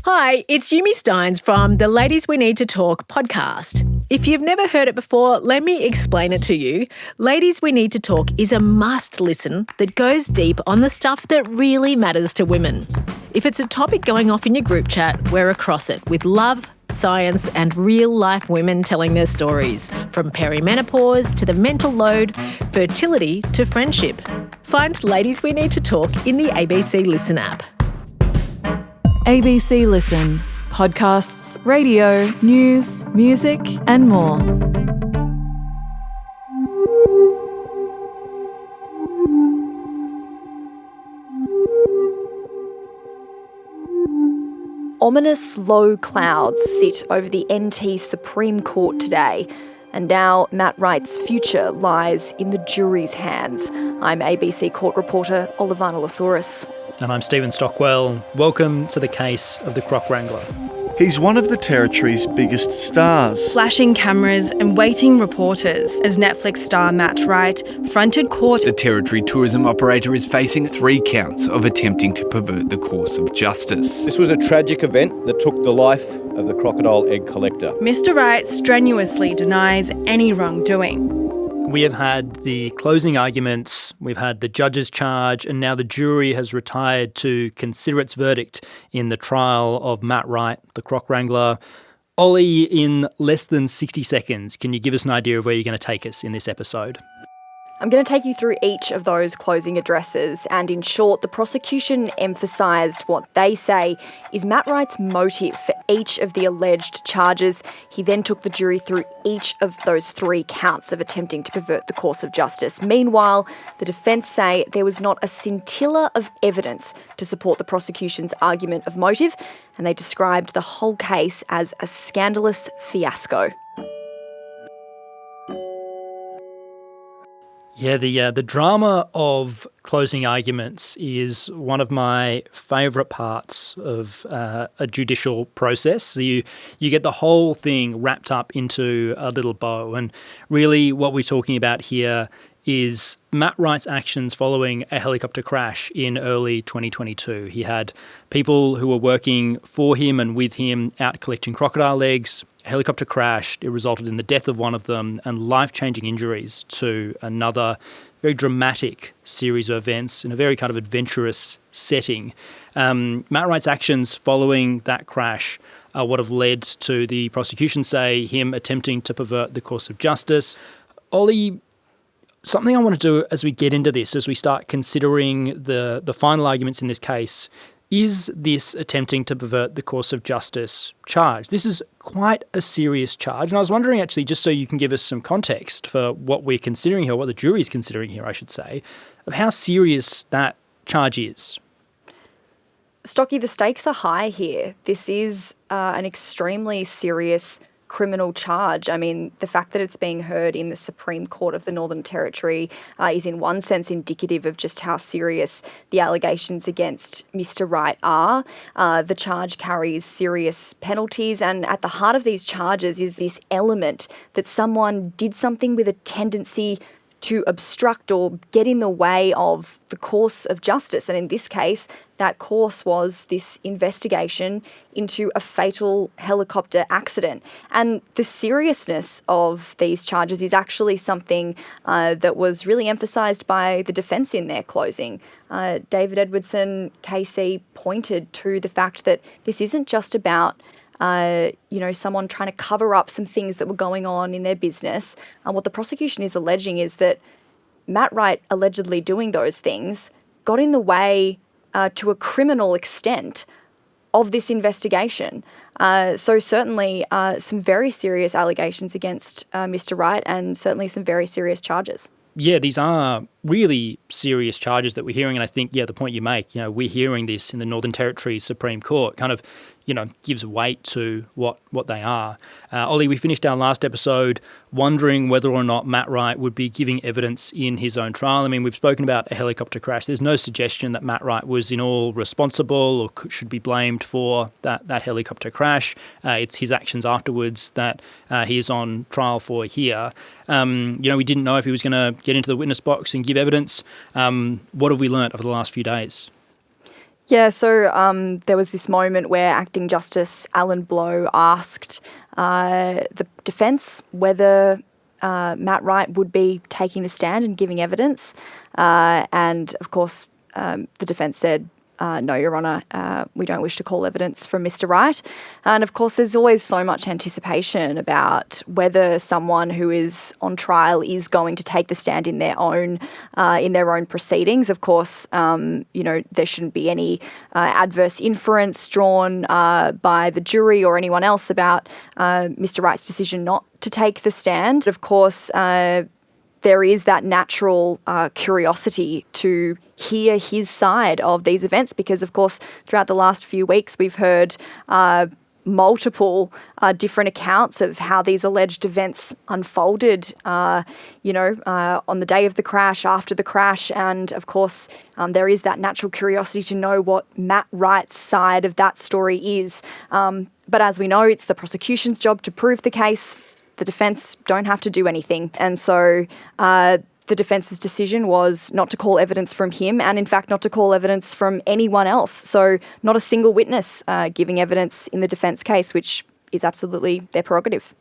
Hi, it's Yumi Steins from the Ladies We Need to Talk podcast. If you've never heard it before, let me explain it to you. Ladies We Need to Talk is a must listen that goes deep on the stuff that really matters to women. If it's a topic going off in your group chat, we're across it with love, science and real-life women telling their stories, from perimenopause to the mental load, fertility to friendship. Find Ladies We Need to Talk in the ABC Listen app. ABC Listen. Podcasts, radio, news, music and more. Ominous low clouds sit over the NT Supreme Court today, and now Matt Wright's future lies in the jury's hands. I'm ABC court reporter Olivana Lathouris. And I'm Stephen Stockwell. Welcome to the case of the Croc Wrangler. He's one of the territory's biggest stars. Flashing cameras and waiting reporters as Netflix star Matt Wright fronted court. The territory tourism operator is facing 3 counts of attempting to pervert the course of justice. This was a tragic event that took the life of the crocodile egg collector. Mr. Wright strenuously denies any wrongdoing. We have had the closing arguments, we've had the judge's charge, and now the jury has retired to consider its verdict in the trial of Matt Wright, the Croc Wrangler. Ollie, in less than 60 seconds, can you give us an idea of where you're going to take us in this episode? I'm going to take you through each of those closing addresses, and in short, the prosecution emphasised what they say is Matt Wright's motive for each of the alleged charges. He then took the jury through each of those 3 counts of attempting to pervert the course of justice. Meanwhile, the defence say there was not a scintilla of evidence to support the prosecution's argument of motive, and they described the whole case as a scandalous fiasco. Yeah, the drama of closing arguments is one of my favourite parts of a judicial process. You get the whole thing wrapped up into a little bow, and really what we're talking about here is Matt Wright's actions following a helicopter crash in early 2022. He had people who were working for him and with him out collecting crocodile eggs. A helicopter crashed. It resulted in the death of one of them and life-changing injuries to another. Very dramatic series of events in a very kind of adventurous setting. Matt Wright's actions following that crash are what have led to the prosecution say him attempting to pervert the course of justice. Ollie, something I want to do as we get into this, as we start considering the final arguments in this case, is this attempting to pervert the course of justice charge? This is quite a serious charge. And I was wondering, actually, just so you can give us some context for what we're considering here, what the jury's considering here, I should say, of how serious that charge is. Stocky, the stakes are high here. This is an extremely serious criminal charge. I mean, the fact that it's being heard in the Supreme Court of the Northern Territory is in one sense indicative of just how serious the allegations against Mr. Wright are. The charge carries serious penalties, and at the heart of these charges is this element that someone did something with a tendency to obstruct or get in the way of the course of justice. And in this case, that course was this investigation into a fatal helicopter accident. And the seriousness of these charges is actually something that was really emphasised by the defence in their closing. David Edwardson, KC, pointed to the fact that this isn't just about someone trying to cover up some things that were going on in their business. What the prosecution is alleging is that Matt Wright allegedly doing those things got in the way to a criminal extent of this investigation. So certainly some very serious allegations against Mr. Wright, and certainly some very serious charges. Yeah, these are really serious charges that we're hearing. And I think, the point you make, we're hearing this in the Northern Territory Supreme Court, kind of, gives weight to what they are. Ollie, we finished our last episode wondering whether or not Matt Wright would be giving evidence in his own trial. I mean, we've spoken about a helicopter crash. There's no suggestion that Matt Wright was in all responsible or should be blamed for that helicopter crash. It's his actions afterwards that he is on trial for here. We didn't know if he was going to get into the witness box and give evidence. What have we learnt over the last few days? Yeah, so there was this moment where Acting Justice Alan Blow asked the defence whether Matt Wright would be taking the stand and giving evidence. And, of course, the defence said, no, Your Honour, we don't wish to call evidence from Mr. Wright. And of course, there's always so much anticipation about whether someone who is on trial is going to take the stand in their own proceedings. Of course, there shouldn't be any adverse inference drawn by the jury or anyone else about Mr. Wright's decision not to take the stand. Of course, there is that natural curiosity to hear his side of these events because, of course, throughout the last few weeks, we've heard multiple different accounts of how these alleged events unfolded, on the day of the crash, after the crash. And, of course, there is that natural curiosity to know what Matt Wright's side of that story is. But as we know, it's the prosecution's job to prove the case. The defence don't have to do anything. And so the defence's decision was not to call evidence from him and, in fact, not to call evidence from anyone else. So not a single witness giving evidence in the defence case, which is absolutely their prerogative.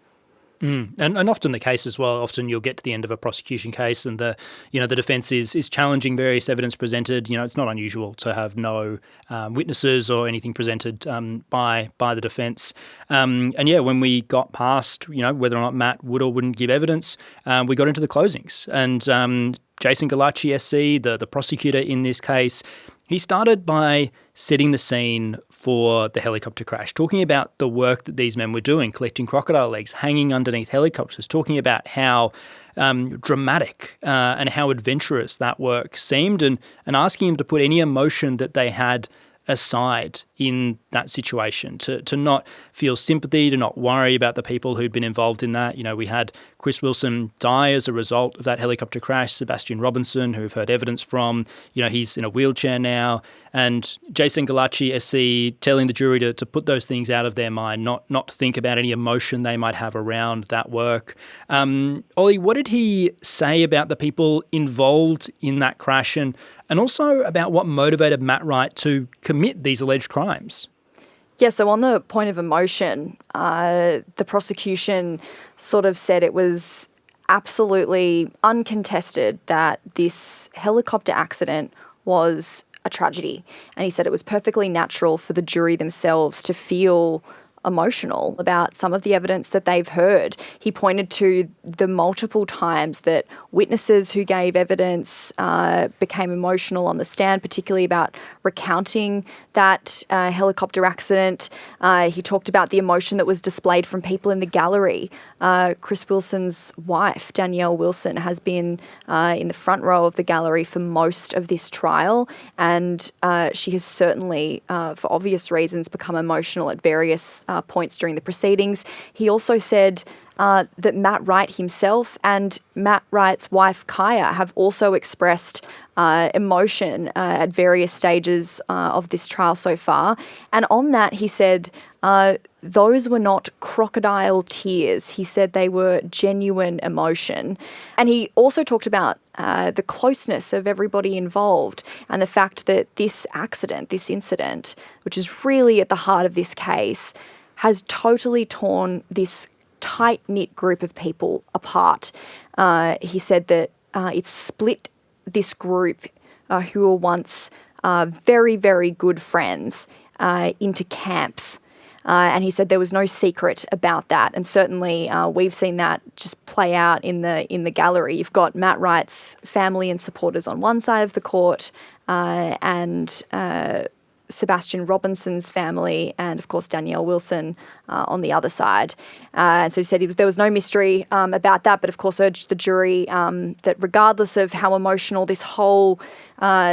And often the case as well, often you'll get to the end of a prosecution case and the defence is challenging various evidence presented. It's not unusual to have no witnesses or anything presented by the defence. When we got past, whether or not Matt would or wouldn't give evidence, we got into the closings. And Jason Galacci SC, the prosecutor in this case, he started by setting the scene for the helicopter crash, talking about the work that these men were doing, collecting crocodile eggs, hanging underneath helicopters, talking about how dramatic and how adventurous that work seemed, and asking him to put any emotion that they had aside in that situation, to not feel sympathy, to not worry about the people who'd been involved in that. We had Chris Wilson die as a result of that helicopter crash, Sebastian Robinson, who we've heard evidence from, he's in a wheelchair now, and Jason Galacci SC telling the jury to put those things out of their mind, not to think about any emotion they might have around that work. Ollie, what did he say about the people involved in that crash and also about what motivated Matt Wright to commit these alleged crimes? Yeah, so on the point of emotion, the prosecution sort of said it was absolutely uncontested that this helicopter accident was a tragedy. And he said it was perfectly natural for the jury themselves to feel emotional about some of the evidence that they've heard. He pointed to the multiple times that witnesses who gave evidence became emotional on the stand, particularly about recounting that helicopter accident. He talked about the emotion that was displayed from people in the gallery. Chris Wilson's wife, Danielle Wilson, has been in the front row of the gallery for most of this trial, and she has certainly, for obvious reasons, become emotional at various points during the proceedings. He also said that Matt Wright himself and Matt Wright's wife, Kaya, have also expressed emotion at various stages of this trial so far. And on that, he said those were not crocodile tears. He said they were genuine emotion. And he also talked about the closeness of everybody involved and the fact that this accident, this incident, which is really at the heart of this case, has totally torn this tight-knit group of people apart. He said that it split this group who were once very, very good friends into camps. And he said there was no secret about that. And certainly we've seen that just play out in the gallery. You've got Matt Wright's family and supporters on one side of the court and Sebastian Robinson's family and, of course, Danielle Wilson on the other side. And so he said there was no mystery about that, but, of course, urged the jury that regardless of how emotional this whole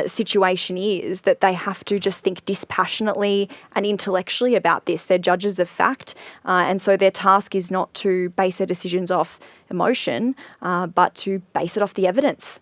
situation is, that they have to just think dispassionately and intellectually about this. They're judges of fact, and so their task is not to base their decisions off emotion, but to base it off the evidence.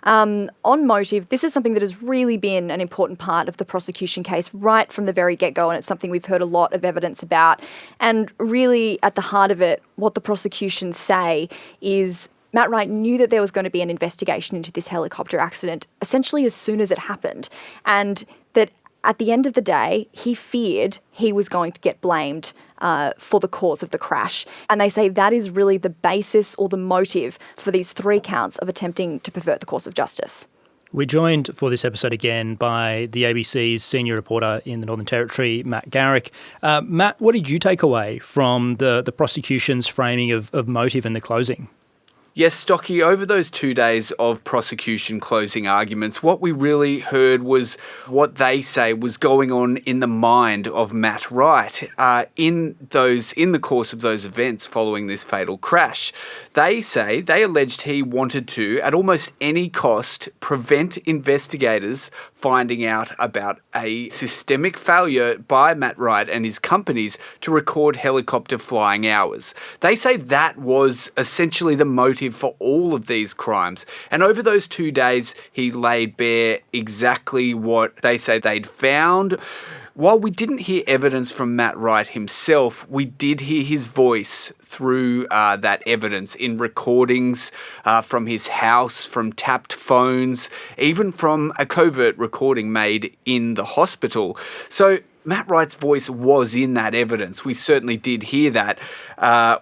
On motive, this is something that has really been an important part of the prosecution case right from the very get-go, and it's something we've heard a lot of evidence about. And really, at the heart of it, what the prosecution say is Matt Wright knew that there was going to be an investigation into this helicopter accident essentially as soon as it happened, and that at the end of the day, he feared he was going to get blamed for the cause of the crash. And they say that is really the basis or the motive for these 3 counts of attempting to pervert the course of justice. We're joined for this episode again by the ABC's senior reporter in the Northern Territory, Matt Garrick. Matt, what did you take away from the prosecution's framing of motive in the closing? Yes, Stocky, over those 2 days of prosecution closing arguments, what we really heard was what they say was going on in the mind of Matt Wright in the course of those events following this fatal crash. They alleged he wanted to, at almost any cost, prevent investigators finding out about a systemic failure by Matt Wright and his companies to record helicopter flying hours. They say that was essentially the motive for all of these crimes. And over those 2 days, he laid bare exactly what they say they'd found. While we didn't hear evidence from Matt Wright himself, we did hear his voice through that evidence in recordings from his house, from tapped phones, even from a covert recording made in the hospital. So Matt Wright's voice was in that evidence. We certainly did hear that.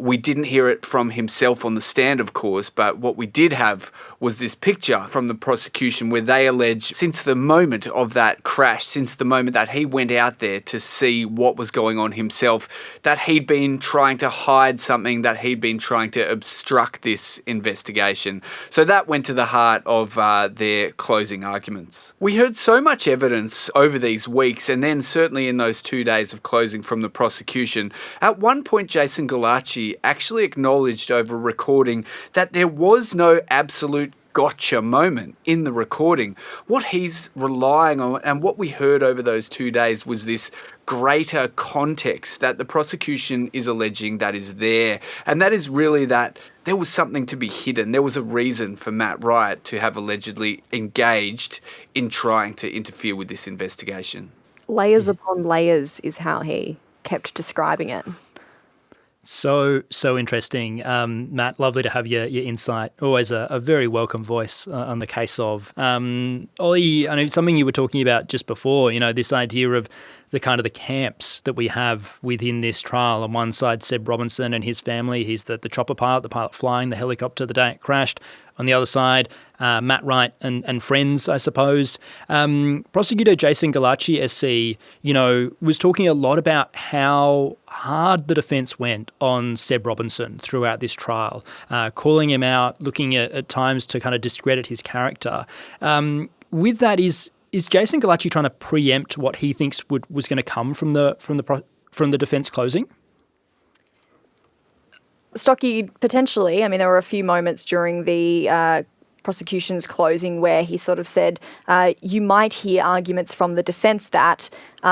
We didn't hear it from himself on the stand, of course, but what we did have was this picture from the prosecution where they allege since the moment of that crash, since the moment that he went out there to see what was going on himself, that he'd been trying to hide something, that he'd been trying to obstruct this investigation. So that went to the heart of their closing arguments. We heard so much evidence over these weeks, and then certainly in those 2 days of closing from the prosecution. At one point, Jason Galacci actually acknowledged over recording that there was no absolute gotcha moment in the recording. What he's relying on and what we heard over those 2 days was this greater context that the prosecution is alleging that is there. And that is really that there was something to be hidden. There was a reason for Matt Wright to have allegedly engaged in trying to interfere with this investigation. Layers upon layers is how he kept describing it. So interesting. Matt, lovely to have your insight. Always a very welcome voice on the case of. Ollie, I know something you were talking about just before, this idea of the kind of the camps that we have within this trial. On one side, Seb Robinson and his family. He's the chopper pilot, the pilot flying the helicopter the day it crashed. On the other side, Matt Wright and friends, I suppose. Prosecutor Jason Galacci, SC, was talking a lot about how hard the defence went on Seb Robinson throughout this trial, calling him out, looking at times to kind of discredit his character. With that, is Jason Galacci trying to preempt what he thinks was going to come from the defence closing? Stocky, potentially. I mean, there were a few moments during the prosecution's closing where he sort of said, you might hear arguments from the defence that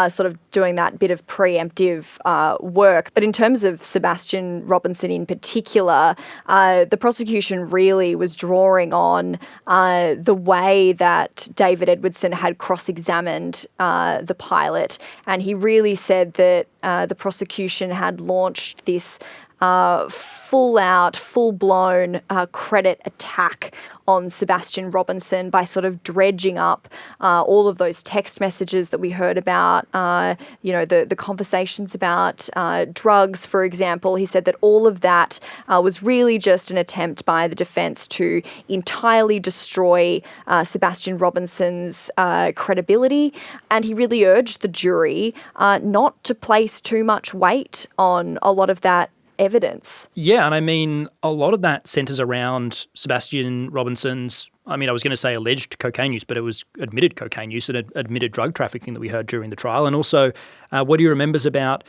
sort of doing that bit of preemptive work. But in terms of Sebastian Robinson in particular, the prosecution really was drawing on the way that David Edwardson had cross-examined the pilot. And he really said that the prosecution had launched this full-out, full-blown credit attack on Sebastian Robinson by sort of dredging up all of those text messages that we heard about, the conversations about drugs, for example. He said that all of that was really just an attempt by the defence to entirely destroy Sebastian Robinson's credibility. And he really urged the jury not to place too much weight on a lot of that evidence. Yeah, and I mean, a lot of that centres around Sebastian Robinson's, I was going to say alleged cocaine use, but it was admitted cocaine use and admitted drug trafficking that we heard during the trial. And also what he remembers about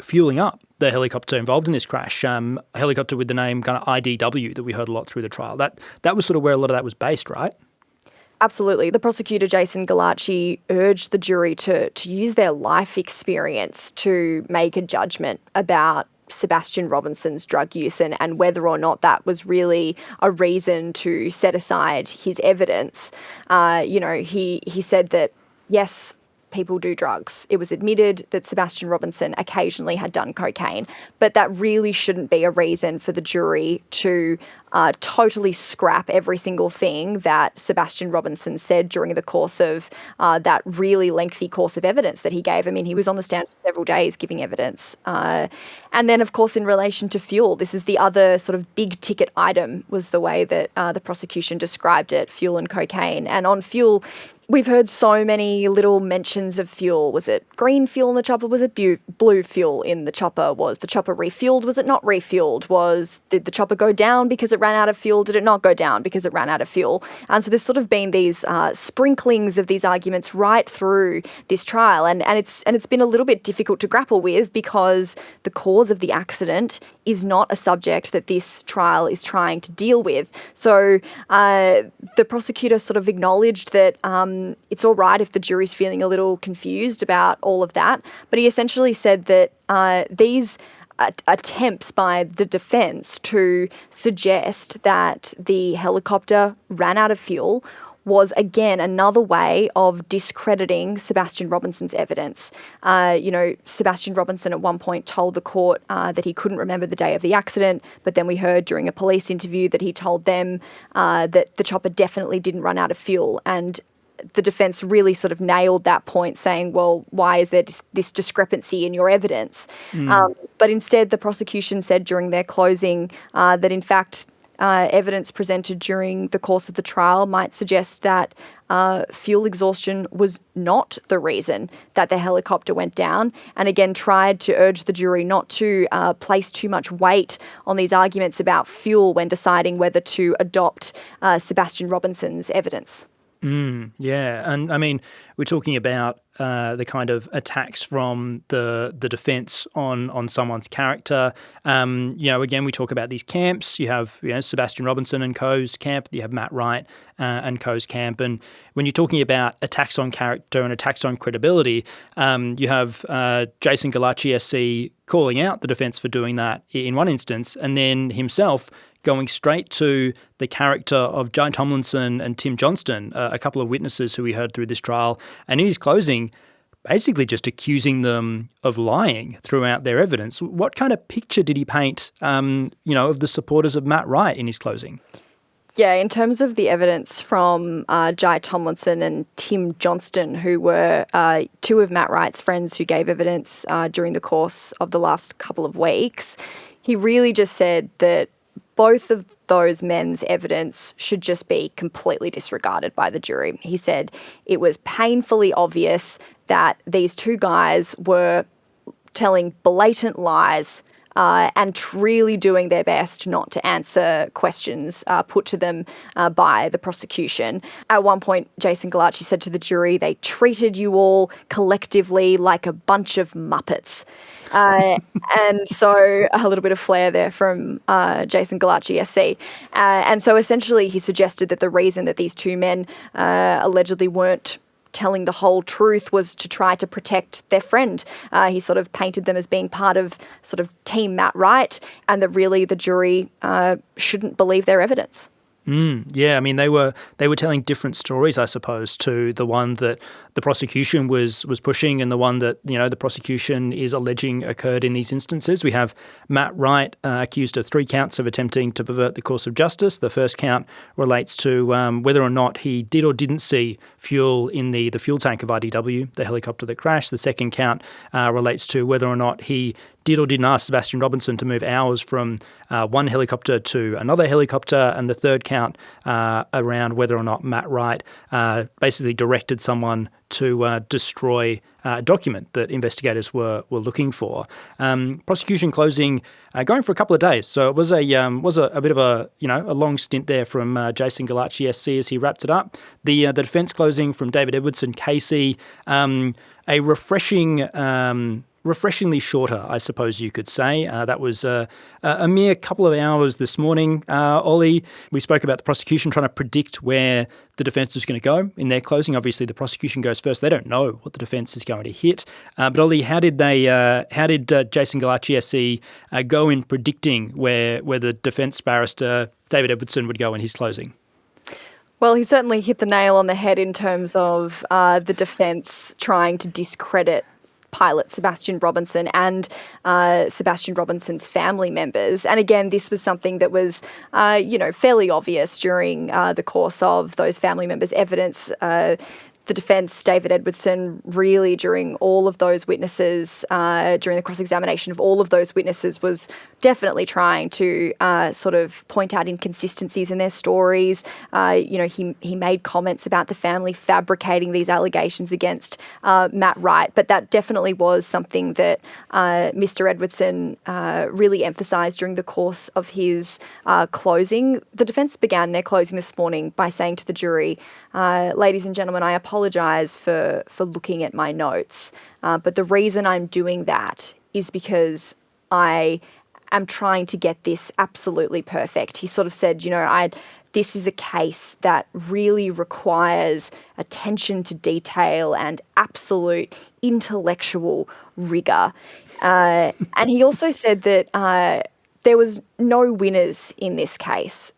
fueling up the helicopter involved in this crash, a helicopter with the name kind of IDW that we heard a lot through the trial. That was sort of where a lot of that was based, right? Absolutely. The prosecutor, Jason Galacci, urged the jury to use their life experience to make a judgment about Sebastian Robinson's drug use and whether or not that was really a reason to set aside his evidence. He said that, yes, people do drugs. It was admitted that Sebastian Robinson occasionally had done cocaine, but that really shouldn't be a reason for the jury to totally scrap every single thing that Sebastian Robinson said during the course of that really lengthy course of evidence that he gave. I mean, he was on the stand for several days giving evidence. And then, of course, in relation to fuel, this is the other sort of big ticket item, was the way that the prosecution described it, fuel and cocaine. And on fuel, we've heard so many little mentions of fuel. Was it green fuel in the chopper? Was it blue fuel in the chopper? Was the chopper refueled? Was it not refueled? Did the chopper go down because it ran out of fuel? Did it not go down because it ran out of fuel? And so there's sort of been these sprinklings of these arguments right through this trial, and it's been a little bit difficult to grapple with because the cause of the accident is not a subject that this trial is trying to deal with. So the prosecutor sort of acknowledged that it's all right if the jury's feeling a little confused about all of that, but he essentially said that these attempts by the defence to suggest that the helicopter ran out of fuel was, again, another way of discrediting Sebastian Robinson's evidence. Sebastian Robinson at one point told the court that he couldn't remember the day of the accident, but then we heard during a police interview that he told them that the chopper definitely didn't run out of fuel. And the defence really sort of nailed that point, saying, well, why is there this discrepancy in your evidence? But instead, the prosecution said during their closing that, in fact, evidence presented during the course of the trial might suggest that fuel exhaustion was not the reason that the helicopter went down, and again tried to urge the jury not to place too much weight on these arguments about fuel when deciding whether to adopt Sebastian Robinson's evidence. Yeah, and I mean, we're talking about the kind of attacks from the defence on someone's character. Again, we talk about these camps. You have Sebastian Robinson and co.'s camp. You have Matt Wright and co.'s camp. And when you're talking about attacks on character and attacks on credibility, you have Jason Galacci SC calling out the defence for doing that in one instance, and then himself going straight to the character of Jai Tomlinson and Tim Johnston, a couple of witnesses who we heard through this trial, and in his closing, basically just accusing them of lying throughout their evidence. What kind of picture did he paint, of the supporters of Matt Wright in his closing? Yeah, in terms of the evidence from Jai Tomlinson and Tim Johnston, who were two of Matt Wright's friends who gave evidence during the course of the last couple of weeks, he really just said that both of those men's evidence should just be completely disregarded by the jury. He said it was painfully obvious that these two guys were telling blatant lies and really doing their best not to answer questions put to them by the prosecution. At one point, Jason Galacci said to the jury, they treated you all collectively like a bunch of Muppets. And so a little bit of flair there from Jason Galacci SC. And so essentially he suggested that the reason that these two men allegedly weren't telling the whole truth was to try to protect their friend. He sort of painted them as being part of sort of Team Matt Wright, and that really the jury shouldn't believe their evidence. Yeah, I mean, they were telling different stories, I suppose, to the one that the prosecution was pushing and the one that, the prosecution is alleging occurred in these instances. We have Matt Wright accused of 3 counts of attempting to pervert the course of justice. The first count relates to whether or not he did or didn't see fuel in the fuel tank of IDW, the helicopter that crashed. The second count relates to whether or not he did or didn't ask Sebastian Robinson to move hours from one helicopter to another helicopter, and the third count around whether or not Matt Wright basically directed someone to destroy a document that investigators were looking for. Prosecution closing going for a couple of days, so it was a bit of a long stint there from Jason Galacci SC as he wrapped it up. The defence closing from David Edwardson KC, a refreshingly shorter, I suppose you could say. That was a mere couple of hours this morning. Ollie, we spoke about the prosecution trying to predict where the defence was going to go in their closing. Obviously, the prosecution goes first. They don't know what the defence is going to hit. But Ollie, how did Jason Galacci SC go in predicting where the defence barrister David Edwardson would go in his closing? Well, he certainly hit the nail on the head in terms of the defence trying to discredit pilot Sebastian Robinson and Sebastian Robinson's family members. And again, this was something that was, fairly obvious during the course of those family members' evidence. The defence, David Edwardson, really during all of those witnesses, during the cross-examination of all of those witnesses, was definitely trying to sort of point out inconsistencies in their stories. He made comments about the family fabricating these allegations against Matt Wright, but that definitely was something that Mr. Edwardson really emphasised during the course of his closing. The defence began their closing this morning by saying to the jury, ladies and gentlemen, I apologise for looking at my notes, but the reason I'm doing that is because I am trying to get this absolutely perfect. He sort of said, this is a case that really requires attention to detail and absolute intellectual rigour. And he also said that there was no winners in this case.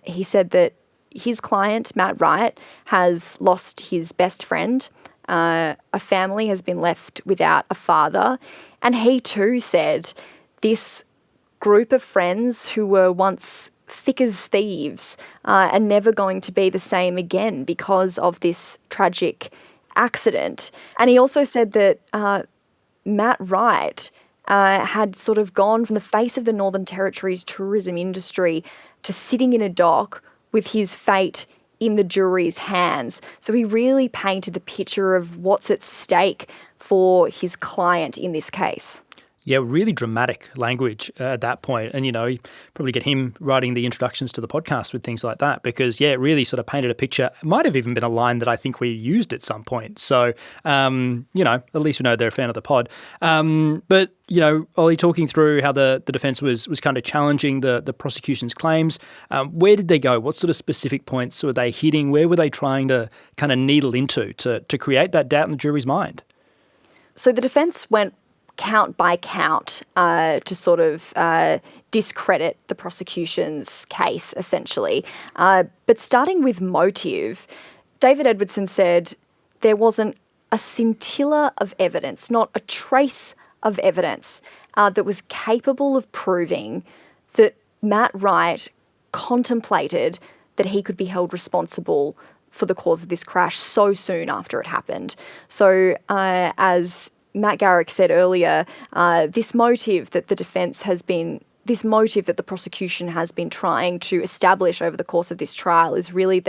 He said that his client, Matt Wright, has lost his best friend. A family has been left without a father. And he too said this group of friends who were once thick as thieves are never going to be the same again because of this tragic accident. And he also said that Matt Wright had sort of gone from the face of the Northern Territory's tourism industry to sitting in a dock with his fate in the jury's hands. So he really painted the picture of what's at stake for his client in this case. Yeah, really dramatic language at that point. And, you probably get him writing the introductions to the podcast with things like that because, it really sort of painted a picture. It might have even been a line that I think we used at some point. So, at least we know they're a fan of the pod. But, Ollie, talking through how the defence was kind of challenging the prosecution's claims, where did they go? What sort of specific points were they hitting? Where were they trying to kind of needle into to create that doubt in the jury's mind? So the defence went count by count to sort of discredit the prosecution's case, essentially. But starting with motive, David Edwardson said there wasn't a scintilla of evidence, not a trace of evidence that was capable of proving that Matt Wright contemplated that he could be held responsible for the cause of this crash so soon after it happened. So as Matt Garrick said earlier, this motive that the prosecution has been trying to establish over the course of this trial is really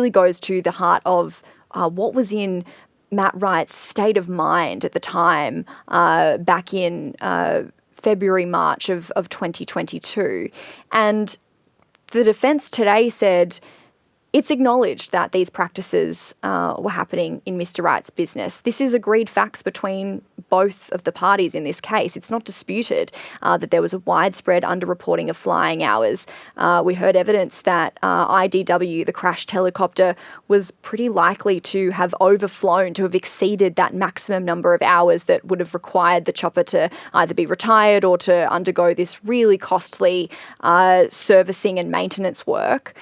goes to the heart of what was in Matt Wright's state of mind at the time, back in February, March of 2022. And the defence today said it's acknowledged that these practices were happening in Mr. Wright's business. This is agreed facts between both of the parties in this case. It's not disputed that there was a widespread underreporting of flying hours. We heard evidence that IDW, the crashed helicopter, was pretty likely to have overflown, to have exceeded that maximum number of hours that would have required the chopper to either be retired or to undergo this really costly servicing and maintenance work.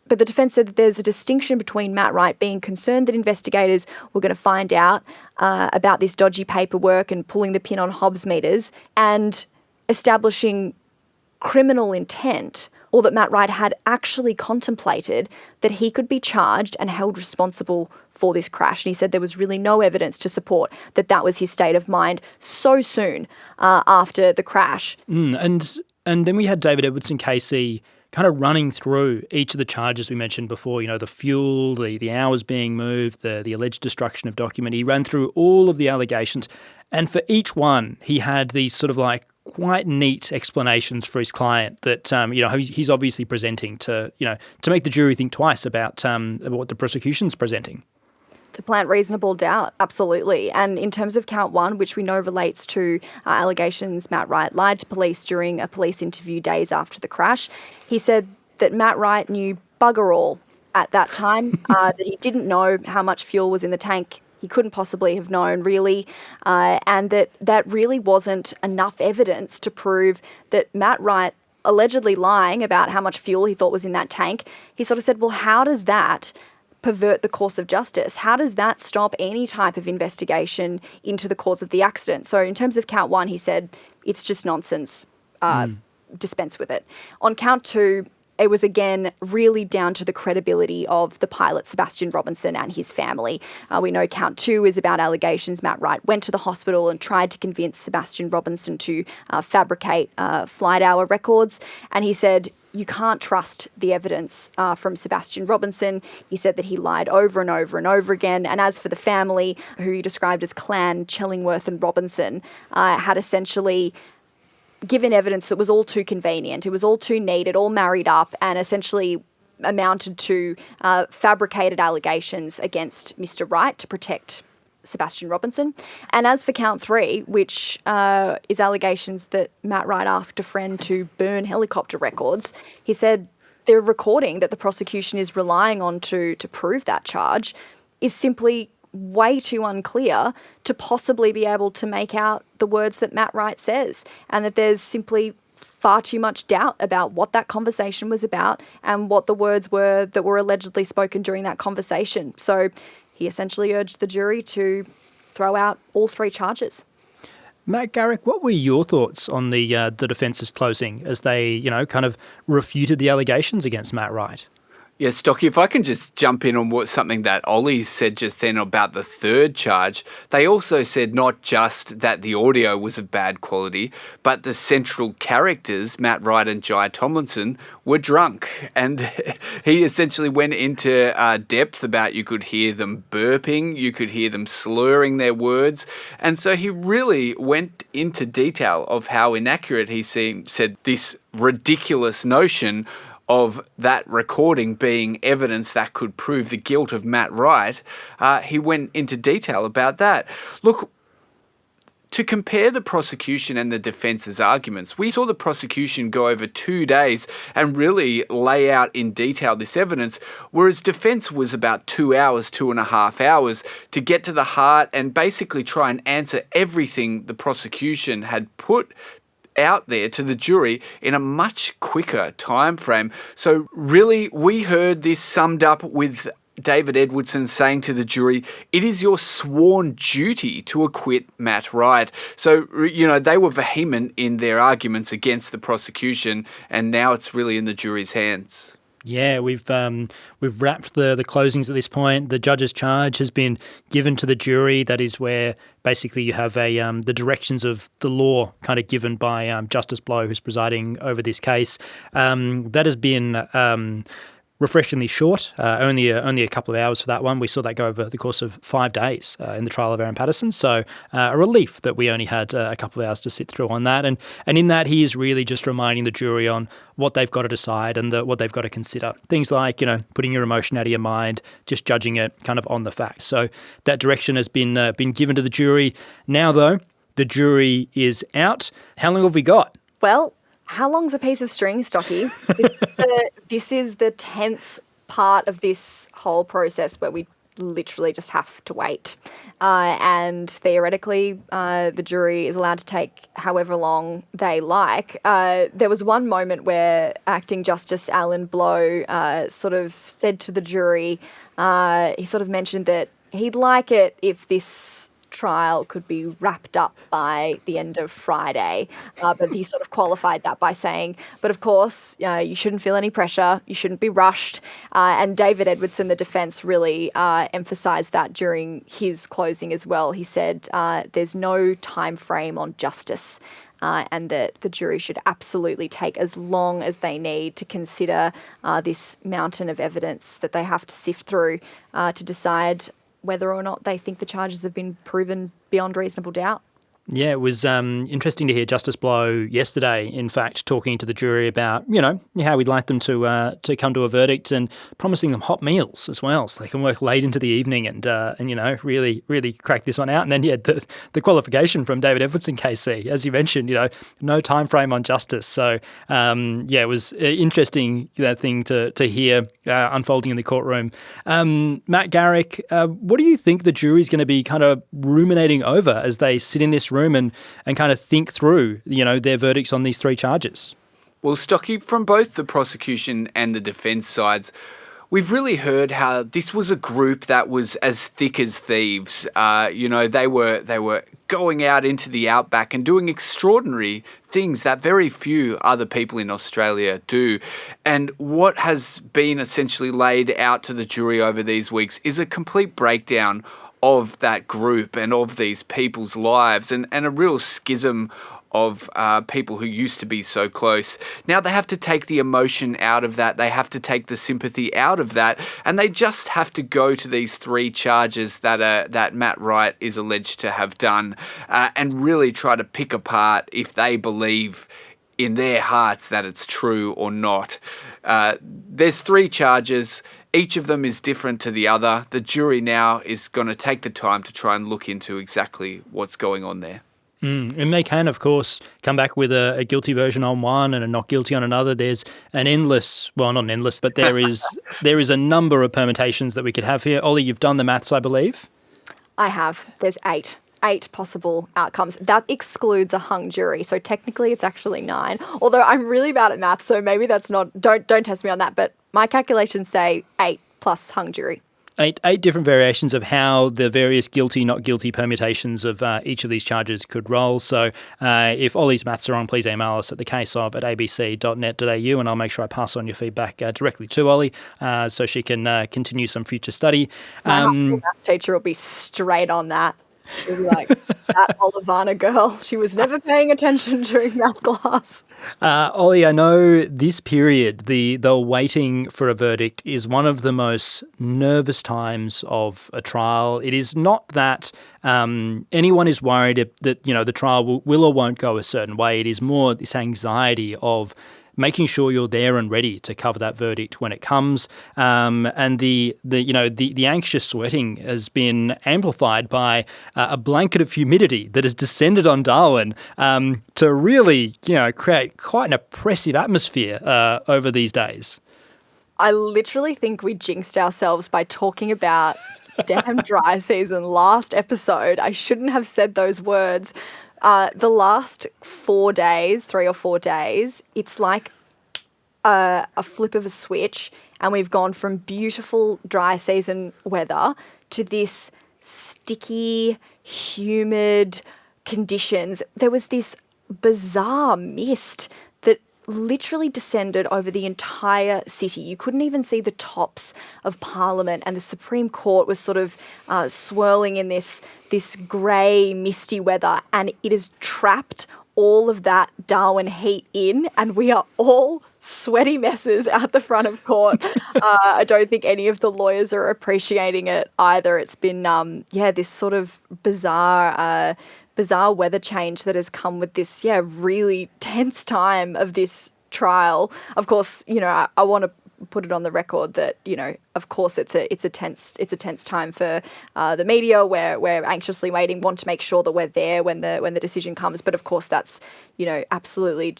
But the defence said that there's a distinction between Matt Wright being concerned that investigators were going to find out about this dodgy paperwork and pulling the pin on Hobbs meters and establishing criminal intent, or that Matt Wright had actually contemplated that he could be charged and held responsible for this crash. And he said there was really no evidence to support that that was his state of mind so soon after the crash. And then we had David Edwardson, Casey, kind of running through each of the charges we mentioned before, the fuel, the hours being moved, the alleged destruction of document. He ran through all of the allegations. And for each one, he had these sort of like quite neat explanations for his client that, he's obviously presenting to make the jury think twice about what the prosecution's presenting. To plant reasonable doubt, absolutely. And in terms of count one, which we know relates to allegations Matt Wright lied to police during a police interview days after the crash, he said that Matt Wright knew bugger all at that time, that he didn't know how much fuel was in the tank. He couldn't possibly have known, really, and that really wasn't enough evidence to prove that Matt Wright allegedly lying about how much fuel he thought was in that tank. He sort of said, well, how does that pervert the course of justice? How does that stop any type of investigation into the cause of the accident? So in terms of count 1, he said, it's just nonsense, dispense with it. On count 2, it was again really down to the credibility of the pilot, Sebastian Robinson, and his family. We know count 2 is about allegations Matt Wright went to the hospital and tried to convince Sebastian Robinson to fabricate flight hour records. And he said, you can't trust the evidence from Sebastian Robinson. He said that he lied over and over and over again. And as for the family, who he described as Clan, Chellingworth and Robinson, had essentially given evidence that was all too convenient. It was all too neat. It all married up and essentially amounted to fabricated allegations against Mr. Wright to protect Sebastian Robinson. And as for count 3, which is allegations that Matt Wright asked a friend to burn helicopter records, he said the recording that the prosecution is relying on to prove that charge is simply way too unclear to possibly be able to make out the words that Matt Wright says, and that there's simply far too much doubt about what that conversation was about and what the words were that were allegedly spoken during that conversation. So he essentially urged the jury to throw out all 3 charges. Matt, Garrick, what were your thoughts on the defence's closing as they, kind of refuted the allegations against Matt Wright? Yeah, Stocky, if I can just jump in on something that Ollie said just then about the 3rd charge, they also said not just that the audio was of bad quality, but the central characters, Matt Wright and Jai Tomlinson, were drunk. And he essentially went into depth about you could hear them burping, you could hear them slurring their words. And so he really went into detail of how inaccurate he said this ridiculous notion of that recording being evidence that could prove the guilt of Matt Wright. He went into detail about that. Look, to compare the prosecution and the defence's arguments, we saw the prosecution go over 2 days and really lay out in detail this evidence, whereas defense was about 2 hours, 2.5 hours to get to the heart and basically try and answer everything the prosecution had put out there to the jury in a much quicker time frame. So really, we heard this summed up with David Edwardson saying to the jury, it is your sworn duty to acquit Matt Wright. So, they were vehement in their arguments against the prosecution, and now it's really in the jury's hands. Yeah, we've wrapped the closings at this point. The judge's charge has been given to the jury. That is where basically you have the directions of the law kind of given by Justice Blow, who's presiding over this case. That has been refreshingly short, only a couple of hours for that one. We saw that go over the course of 5 days in the trial of Aaron Patterson. So a relief that we only had a couple of hours to sit through on that. And in that, he is really just reminding the jury on what they've got to decide and what they've got to consider. Things like, putting your emotion out of your mind, just judging it kind of on the facts. So that direction has been given to the jury. Now, though, the jury is out. How long have we got? Well, how long's a piece of string, Stocky? This is the tense part of this whole process where we literally just have to wait. And theoretically, the jury is allowed to take however long they like. There was one moment where Acting Justice Alan Blow sort of said to the jury, he sort of mentioned that he'd like it if this trial could be wrapped up by the end of Friday. But he sort of qualified that by saying, but of course, you shouldn't feel any pressure. You shouldn't be rushed. And David Edwardson, the defence, really emphasised that during his closing as well. He said there's no time frame on justice. And that the jury should absolutely take as long as they need to consider this mountain of evidence that they have to sift through to decide whether or not they think the charges have been proven beyond reasonable doubt. Yeah, it was interesting to hear Justice Blow yesterday, in fact, talking to the jury about, how we'd like them to come to a verdict and promising them hot meals as well, so they can work late into the evening and really, really crack this one out. And then you had the qualification from David Edwardson, KC, as you mentioned, no time frame on justice. So, it was an interesting thing to hear unfolding in the courtroom. Matt, Garrick, what do you think the jury's going to be kind of ruminating over as they sit in this room and kind of think through, their verdicts on these 3 charges? Well, Stocky, from both the prosecution and the defence sides, We've really heard how this was a group that was as thick as thieves. They were going out into the outback and doing extraordinary things that very few other people in Australia do. And what has been essentially laid out to the jury over these weeks is a complete breakdown of that group and of these people's lives, and a real schism of people who used to be so close. Now they have to take the emotion out of that. They have to take the sympathy out of that, and they just have to go to these 3 charges that Matt Wright is alleged to have done, and really try to pick apart if they believe in their hearts that it's true or not. There's 3 charges. Each of them is different to the other. The jury now is going to take the time to try and look into exactly what's going on there. And they can, of course, come back with a guilty version on one and a not guilty on another. There's an endless, well, not an endless, but there is a number of permutations that we could have here. Ollie, you've done the maths, I believe. I have. There's 8 possible outcomes. That excludes a hung jury. So technically it's actually 9. Although I'm really bad at maths, so maybe that's not, don't test me on that. But my calculations say 8 plus hung jury. Eight different variations of how the various guilty, not guilty permutations of each of these charges could roll. So if Ollie's maths are wrong, please email us at thecaseof@abc.net.au and I'll make sure I pass on your feedback directly to Ollie so she can continue some future study. My maths teacher will be straight on that. She'll be like, that Olivana girl, she was never paying attention during math class. Ollie, I know this period, the waiting for a verdict, is one of the most nervous times of a trial. It is not that anyone is worried that the trial will or won't go a certain way. It is more this anxiety of making sure you're there and ready to cover that verdict when it comes, and the anxious sweating has been amplified by a blanket of humidity that has descended on Darwin to really create quite an oppressive atmosphere over these days. I literally think we jinxed ourselves by talking about damn dry season last episode. I shouldn't have said those words. The last 4 days, 3 or 4 days, it's like a flip of a switch, and we've gone from beautiful dry season weather to this sticky, humid conditions. There was this bizarre mist that literally descended over the entire city. You couldn't even see the tops of Parliament, and the Supreme Court was sort of swirling in this grey, misty weather, and it has trapped all of that Darwin heat in, and we are all sweaty messes out the front of court. I don't think any of the lawyers are appreciating it either. It's been, this sort of bizarre weather change that has come with this, really tense time of this trial. Of course, I want to put it on the record that, of course it's a tense time for the media. We're anxiously waiting, want to make sure that we're there when the decision comes. But of course that's, absolutely,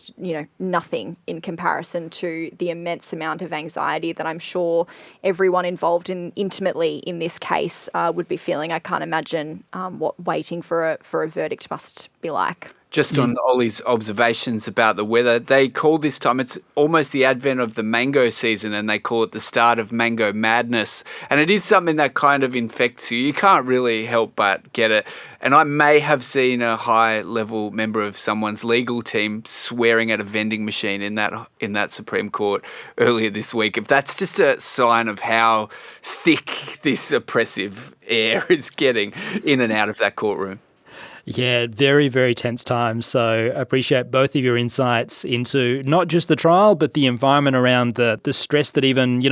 nothing in comparison to the immense amount of anxiety that I'm sure everyone involved intimately in this case would be feeling. I can't imagine what waiting for a verdict must be like. Just on Ollie's observations about the weather, they call this time, it's almost the advent of the mango season, and they call it the start of mango madness. And it is something that kind of infects you. You can't really help but get it. And I may have seen a high-level member of someone's legal team swearing at a vending machine in that Supreme Court earlier this week. If that's just a sign of how thick this oppressive air is getting in and out of that courtroom. Yeah, very, very tense times. So I appreciate both of your insights into not just the trial, but the environment around the stress that even,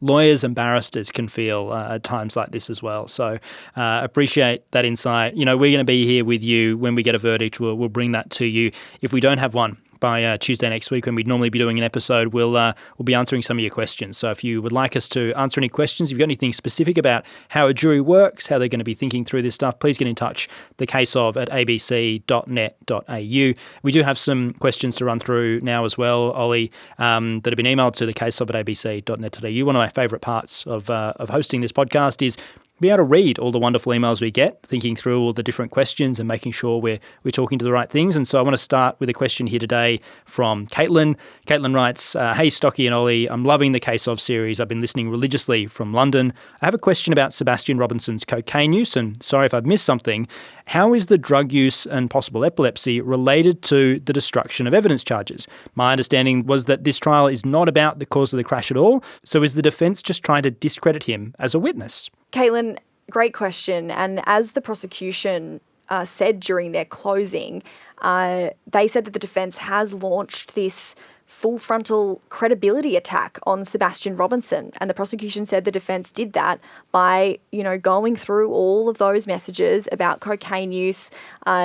lawyers and barristers can feel at times like this as well. So appreciate that insight. We're going to be here with you when we get a verdict. We'll bring that to you. If we don't have one by Tuesday next week, when we'd normally be doing an episode, we'll be answering some of your questions. So if you would like us to answer any questions, if you've got anything specific about how a jury works, how they're going to be thinking through this stuff, please get in touch, thecaseof@abc.net.au. We do have some questions to run through now as well, Ollie, that have been emailed to thecaseof@abc.net.au. One of my favourite parts of hosting this podcast is be able to read all the wonderful emails we get, thinking through all the different questions and making sure we're talking to the right things. And so I want to start with a question here today from Caitlin. Caitlin writes, hey, Stocky and Ollie, I'm loving the Case Of series. I've been listening religiously from London. I have a question about Sebastian Robinson's cocaine use, and sorry if I've missed something. How is the drug use and possible epilepsy related to the destruction of evidence charges? My understanding was that this trial is not about the cause of the crash at all. So is the defence just trying to discredit him as a witness? Caitlin, great question. And as the prosecution said during their closing, they said that the defence has launched this full frontal credibility attack on Sebastian Robinson. And the prosecution said the defence did that by, going through all of those messages about cocaine use,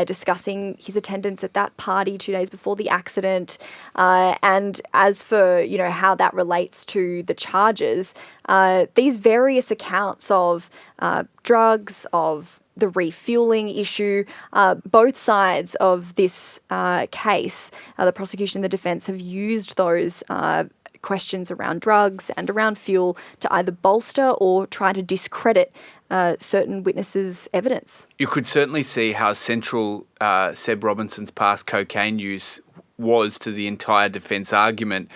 discussing his attendance at that party 2 days before the accident. And as for, how that relates to the charges, these various accounts of drugs, of the refueling issue, both sides of this case, the prosecution and the defence have used those questions around drugs and around fuel to either bolster or try to discredit certain witnesses' evidence. You could certainly see how central Seb Robinson's past cocaine use was to the entire defence argument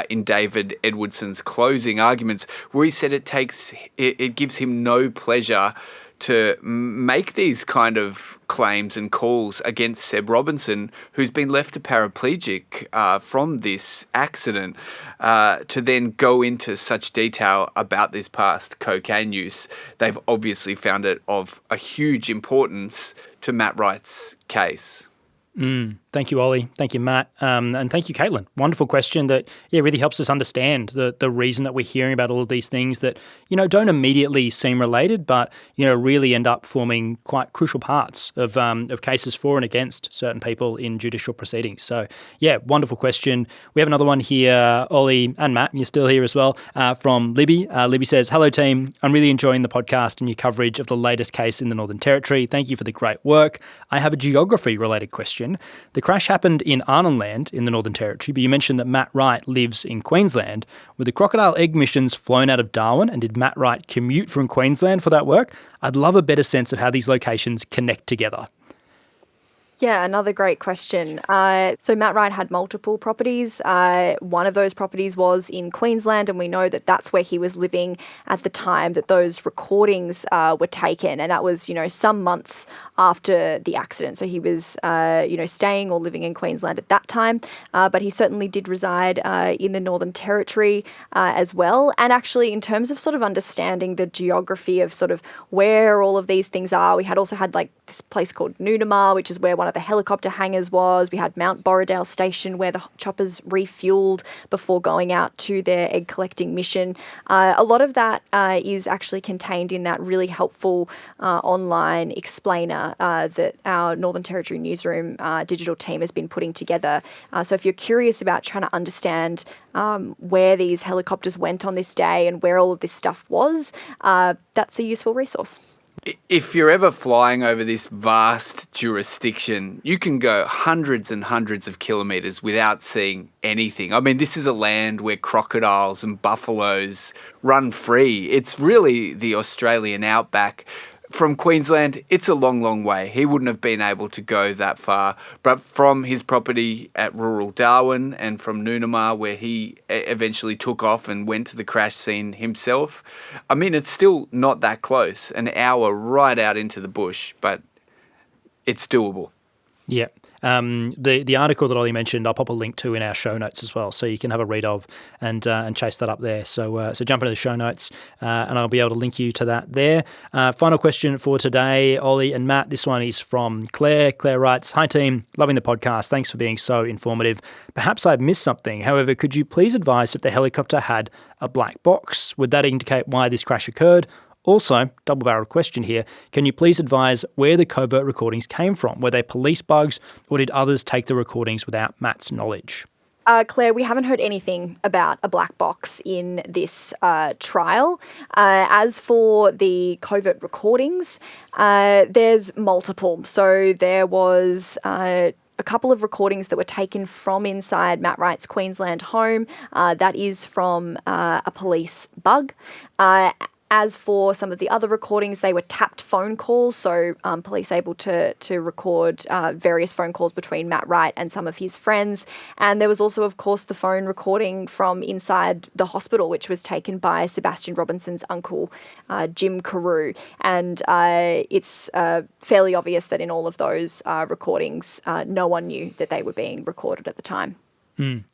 in David Edwardson's closing arguments, where he said it gives him no pleasure to make these kind of claims and calls against Seb Robinson, who's been left a paraplegic from this accident, to then go into such detail about this past cocaine use. They've obviously found it of a huge importance to Matt Wright's case. Thank you, Ollie. Thank you, Matt. And thank you, Caitlin. Wonderful question that really helps us understand the reason that we're hearing about all of these things that, don't immediately seem related, but, really end up forming quite crucial parts of cases for and against certain people in judicial proceedings. So, wonderful question. We have another one here, Ollie and Matt, you're still here as well, from Libby. Libby says, hello, team. I'm really enjoying the podcast and your coverage of the latest case in the Northern Territory. Thank you for the great work. I have a geography-related question. The crash happened in Arnhem Land in the Northern Territory, but you mentioned that Matt Wright lives in Queensland. Were the crocodile egg missions flown out of Darwin, and did Matt Wright commute from Queensland for that work? I'd love a better sense of how these locations connect together. Yeah, another great question. So Matt Wright had multiple properties. One of those properties was in Queensland, and we know that that's where he was living at the time that those recordings were taken. And that was, some months after the accident. So he was, staying or living in Queensland at that time. But he certainly did reside in the Northern Territory as well. And actually, in terms of sort of understanding the geography of sort of where all of these things are, we had also had this place called Noonamar, which is where one of the helicopter hangars was. We had Mount Borrowdale Station, where the choppers refueled before going out to their egg collecting mission. A lot of that is actually contained in that really helpful online explainer that our Northern Territory Newsroom digital team has been putting together. So if you're curious about trying to understand where these helicopters went on this day and where all of this stuff was, that's a useful resource. If you're ever flying over this vast jurisdiction, you can go hundreds and hundreds of kilometres without seeing anything. I mean, this is a land where crocodiles and buffaloes run free. It's really the Australian outback. From Queensland, it's a long, long way. He wouldn't have been able to go that far. But from his property at rural Darwin and from Noonamar, where he eventually took off and went to the crash scene himself, I mean, it's still not that close. An hour right out into the bush, but it's doable. Yeah. The article that Ollie mentioned, I'll pop a link to in our show notes as well, so you can have a read of and chase that up there. So jump into the show notes, and I'll be able to link you to that there. Final question for today, Ollie and Matt. This one is from Claire. Claire writes, "Hi team, loving the podcast. Thanks for being so informative. Perhaps I've missed something. However, could you please advise if the helicopter had a black box? Would that indicate why this crash occurred? Also, double-barreled question here, can you please advise where the covert recordings came from? Were they police bugs, or did others take the recordings without Matt's knowledge?" Claire, we haven't heard anything about a black box in this trial. As for the covert recordings, there's multiple. So there was a couple of recordings that were taken from inside Matt Wright's Queensland home. That is from a police bug. As for some of the other recordings, they were tapped phone calls, so police able to record various phone calls between Matt Wright and some of his friends. And there was also, of course, the phone recording from inside the hospital, which was taken by Sebastian Robinson's uncle, Jim Carew. And it's fairly obvious that in all of those recordings, no one knew that they were being recorded at the time.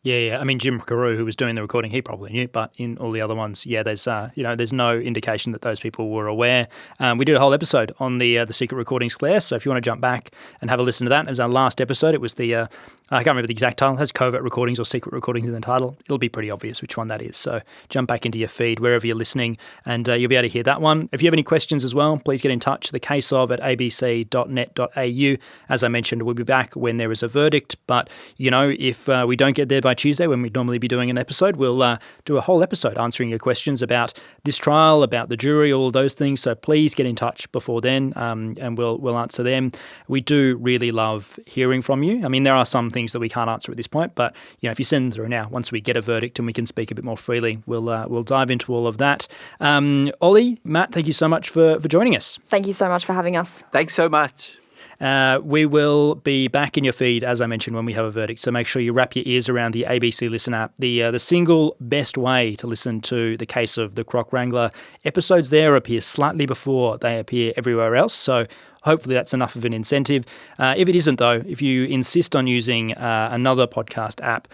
Yeah. I mean, Jim Carew, who was doing the recording, he probably knew, but in all the other ones, there's no indication that those people were aware. We did a whole episode on the secret recordings, Claire, so if you want to jump back and have a listen to that, it was our last episode. It was the, I can't remember the exact title, it has covert recordings or secret recordings in the title. It'll be pretty obvious which one that is, so jump back into your feed wherever you're listening and you'll be able to hear that one. If you have any questions as well, please get in touch, thecaseof@abc.net.au. As I mentioned, we'll be back when there is a verdict, but, if we don't get there by Tuesday when we'd normally be doing an episode, we'll do a whole episode answering your questions about this trial, about the jury, all of those things. So please get in touch before then and we'll answer them. We do really love hearing from you. I mean, there are some things that we can't answer at this point, but if you send them through now, once we get a verdict and we can speak a bit more freely, we'll dive into all of that. Ollie, Matt, thank you so much for joining us. Thank you so much for having us. Thanks so much. We will be back in your feed, as I mentioned, when we have a verdict. So make sure you wrap your ears around the ABC Listen app, the single best way to listen to the case of the Croc Wrangler. Episodes there appear slightly before they appear everywhere else. So hopefully that's enough of an incentive. If it isn't, though, if you insist on using another podcast app,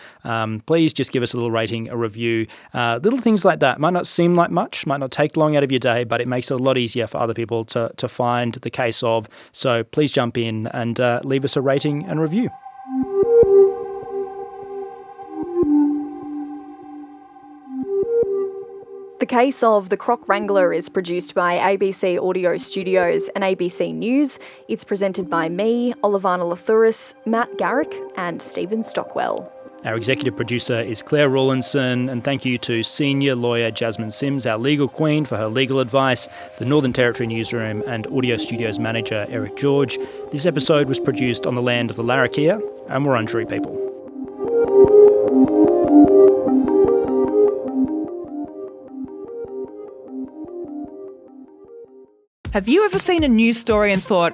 please just give us a little rating, a review. Little things like that might not seem like much, might not take long out of your day, but it makes it a lot easier for other people to find the case of. So please jump in and leave us a rating and review. The Case of the Croc Wrangler is produced by ABC Audio Studios and ABC News. It's presented by me, Olivana Lathouris, Matt Garrick and Stephen Stockwell. Our executive producer is Claire Rawlinson, and thank you to senior lawyer Jasmine Sims, our legal queen, for her legal advice, the Northern Territory Newsroom and Audio Studios manager Eric George. This episode was produced on the land of the Larrakia and Wurundjeri people. Have you ever seen a news story and thought,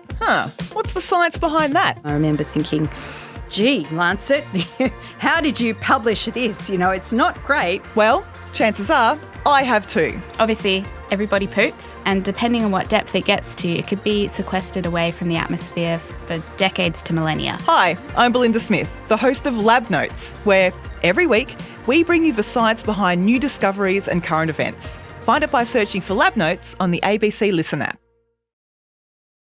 what's the science behind that? I remember thinking, gee, Lancet, how did you publish this? It's not great. Well, chances are I have too. Obviously, everybody poops, and depending on what depth it gets to, it could be sequestered away from the atmosphere for decades to millennia. Hi, I'm Belinda Smith, the host of Lab Notes, where every week we bring you the science behind new discoveries and current events. Find it by searching for Lab Notes on the ABC Listen app.